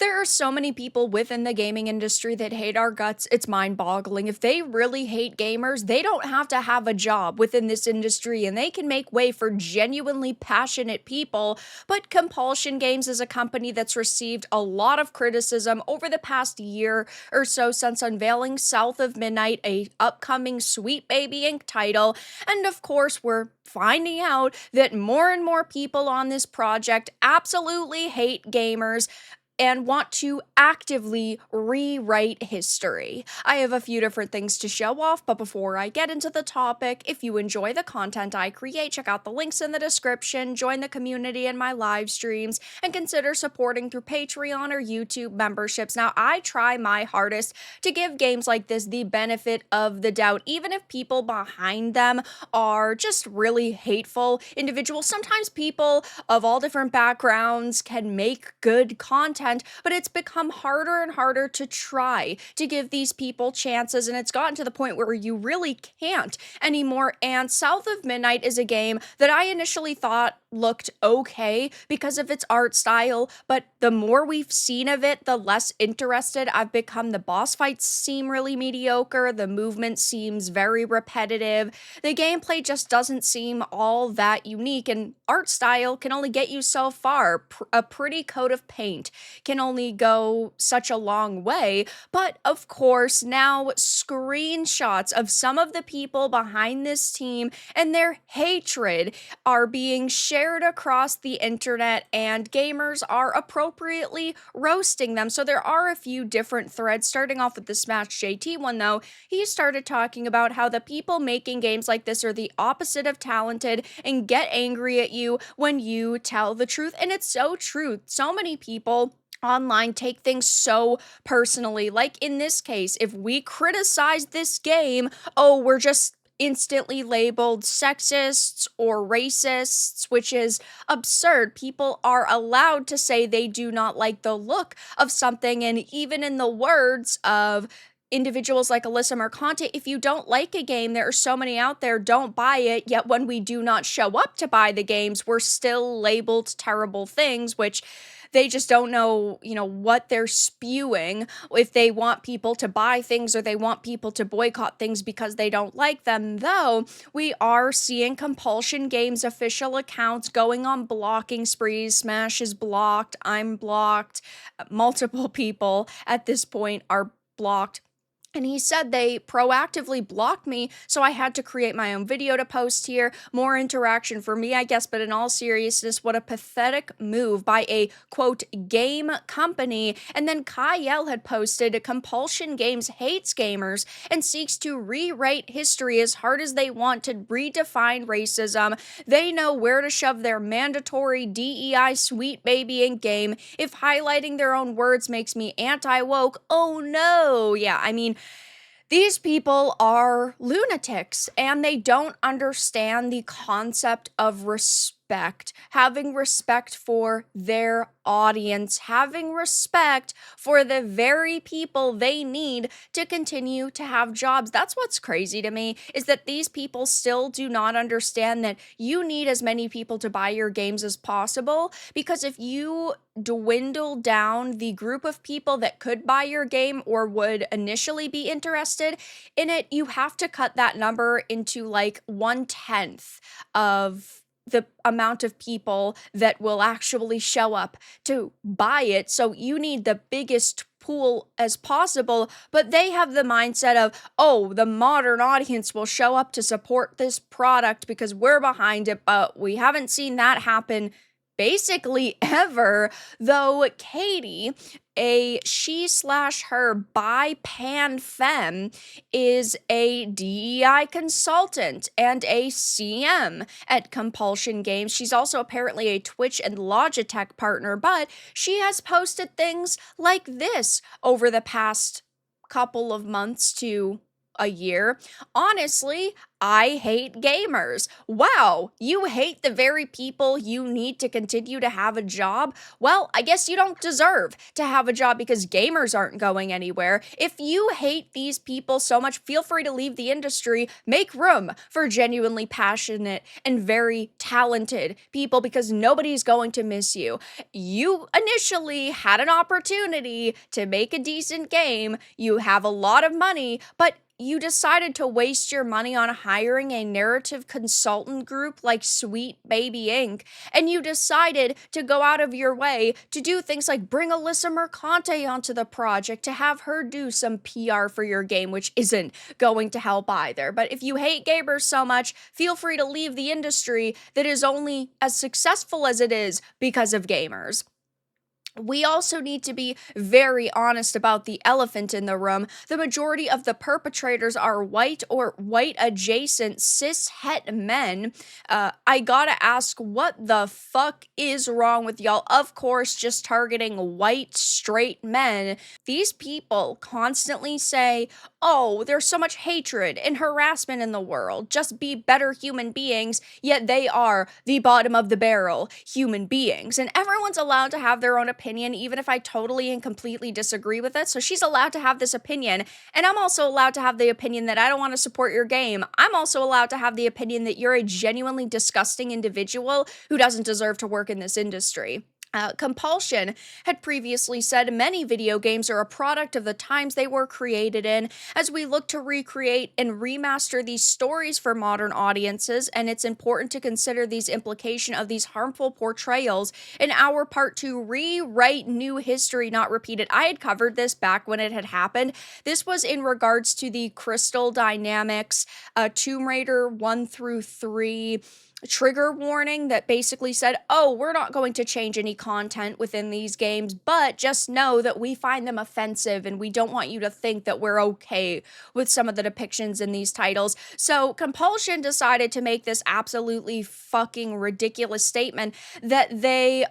There are so many people within the gaming industry that hate our guts. It's mind boggling. If they really hate gamers, they don't have to have a job within this industry and they can make way for genuinely passionate people. But Compulsion Games is a company that's received a lot of criticism over the past year or so since unveiling South of Midnight, a upcoming Sweet Baby Inc. title. And of course, we're finding out that more and more people on this project absolutely hate gamers and want to actively rewrite history. I have a few different things to show off, but before I get into the topic, if you enjoy the content I create, check out the links in the description, join the community in my live streams, and consider supporting through Patreon or YouTube memberships. Now, I try my hardest to give games like this the benefit of the doubt, even if people behind them are just really hateful individuals. Sometimes people of all different backgrounds can make good content, but it's become harder and harder to try to give these people chances, and it's gotten to the point where you really can't anymore. And South of Midnight is a game that I initially thought looked okay because of its art style, but the more we've seen of it, the less interested I've become. The boss fights seem really mediocre, the movement seems very repetitive, the gameplay just doesn't seem all that unique, and art style can only get you so far. A pretty coat of paint can only go such a long way. But of course, now screenshots of some of the people behind this team and their hatred are being shared across the internet, and gamers are appropriately roasting them. So there are a few different threads, starting off with the SmashJT one though. He started talking about how the people making games like this are the opposite of talented and get angry at you when you tell the truth. And it's so true. So many people online take things so personally. Like in this case, if we criticize this game, oh, we're just instantly labeled sexists or racists, which is absurd. People are allowed to say they do not like the look of something, and even in the words of individuals like Alyssa Mercante, if you don't like a game, there are so many out there, don't buy it, yet when we do not show up to buy the games, we're still labeled terrible things, which they just don't know, what they're spewing, if they want people to buy things or they want people to boycott things because they don't like them. Though we are seeing Compulsion Games official accounts going on blocking sprees. Smash is blocked, I'm blocked, multiple people at this point are blocked. And he said they proactively blocked me, so I had to create my own video to post here. More interaction for me, I guess, but in all seriousness, what a pathetic move by a, quote, game company. And then Kyle had posted, Compulsion Games hates gamers and seeks to rewrite history as hard as they want to redefine racism. They know where to shove their mandatory DEI Sweet Baby Inc. game. If highlighting their own words makes me anti-woke, oh no. Yeah, I mean, these people are lunatics and they don't understand the concept of respect, having respect for their audience, having respect for the very people they need to continue to have jobs. That's what's crazy to me, is that these people still do not understand that you need as many people to buy your games as possible, because if you dwindle down the group of people that could buy your game or would initially be interested in it, you have to cut that number into like 1/10 of the amount of people that will actually show up to buy it. So you need the biggest pool as possible, but they have the mindset of, oh, the modern audience will show up to support this product because we're behind it, but we haven't seen that happen basically ever. Though Katie, a she/her by Panfem, is a DEI consultant and a CM at Compulsion Games. She's also apparently a Twitch and Logitech partner, but she has posted things like this over the past couple of months to a year. Honestly, I hate gamers. Wow, you hate the very people you need to continue to have a job? Well, I guess you don't deserve to have a job because gamers aren't going anywhere. If you hate these people so much, feel free to leave the industry. Make room for genuinely passionate and very talented people because nobody's going to miss you. You initially had an opportunity to make a decent game. You have a lot of money, but you decided to waste your money on hiring a narrative consultant group like Sweet Baby Inc. And you decided to go out of your way to do things like bring Alyssa Mercante onto the project to have her do some PR for your game, which isn't going to help either. But if you hate gamers so much, feel free to leave the industry that is only as successful as it is because of gamers. We also need to be very honest about the elephant in the room. The majority of the perpetrators are white or white adjacent cis het men. I gotta ask, what the fuck is wrong with y'all? Of course, just targeting white straight men. These people constantly say, oh, there's so much hatred and harassment in the world. Just be better human beings, yet they are the bottom of the barrel human beings. And everyone's allowed to have their own opinion, even if I totally and completely disagree with it. So she's allowed to have this opinion. And I'm also allowed to have the opinion that I don't want to support your game. I'm also allowed to have the opinion that you're a genuinely disgusting individual who doesn't deserve to work in this industry. Compulsion had previously said many video games are a product of the times they were created in. As we look to recreate and remaster these stories for modern audiences, and it's important to consider these implication of these harmful portrayals in our part to rewrite new history, not repeat it. I had covered this back when it had happened. This was in regards to the Crystal Dynamics Tomb Raider 1 through 3 trigger warning that basically said, oh, we're not going to change any content within these games, but just know that we find them offensive and we don't want you to think that we're okay with some of the depictions in these titles. So Compulsion decided to make this absolutely fucking ridiculous statement that they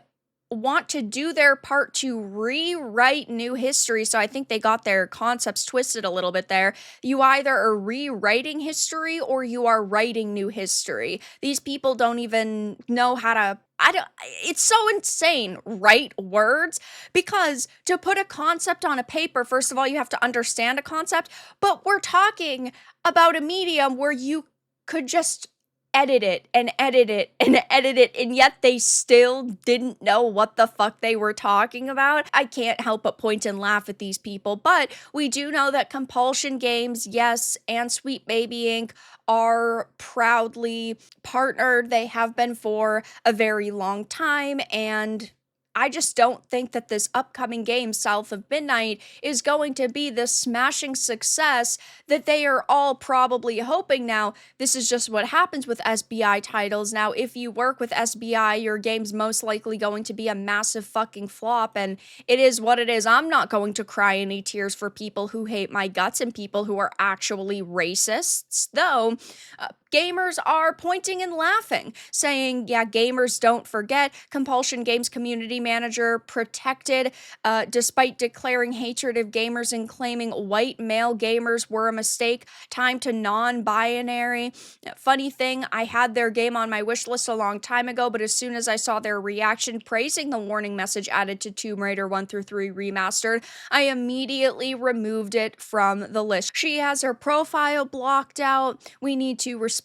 want to do their part to rewrite new history. So I think they got their concepts twisted a little bit there. You either are rewriting history or you are writing new history. These people don't even know how to it's so insane, write words, because to put a concept on a paper, first of all, you have to understand a concept, but we're talking about a medium where you could just edit it and edit it and edit it, and yet they still didn't know what the fuck they were talking about. I can't help but point and laugh at these people, but we do know that Compulsion Games, yes, and Sweet Baby Inc. are proudly partnered. They have been for a very long time, and I just don't think that this upcoming game, South of Midnight, is going to be the smashing success that they are all probably hoping. Now, this is just what happens with SBI titles. Now, if you work with SBI, your game's most likely going to be a massive fucking flop, and it is what it is. I'm not going to cry any tears for people who hate my guts and people who are actually racists, though. Gamers are pointing and laughing, saying, yeah, gamers don't forget. Compulsion Games community manager protected, despite declaring hatred of gamers and claiming white male gamers were a mistake. Time to non-binary. Funny thing, I had their game on my wish list a long time ago, but as soon as I saw their reaction praising the warning message added to Tomb Raider 1 through 3 remastered, I immediately removed it from the list. She has her profile blocked out. We need to respond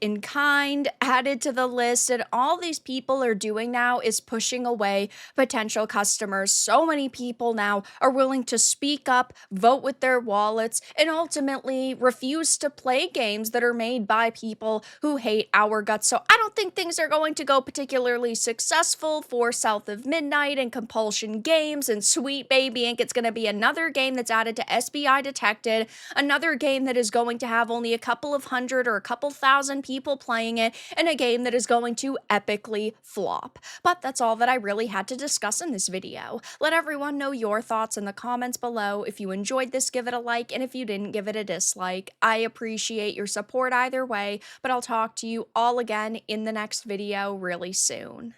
in kind, added to the list, and all these people are doing now is pushing away potential customers. So many people now are willing to speak up, vote with their wallets, and ultimately refuse to play games that are made by people who hate our guts. So I don't think things are going to go particularly successful for South of Midnight and Compulsion Games and Sweet Baby Inc. It's going to be another game that's added to SBI Detected, another game that is going to have only a couple of hundred or a couple thousand people playing it, and a game that is going to epically flop. But that's all that I really had to discuss in this video. Let everyone know your thoughts in the comments below. If you enjoyed this, give it a like, and if you didn't, give it a dislike. I appreciate your support either way, but I'll talk to you all again in the next video really soon.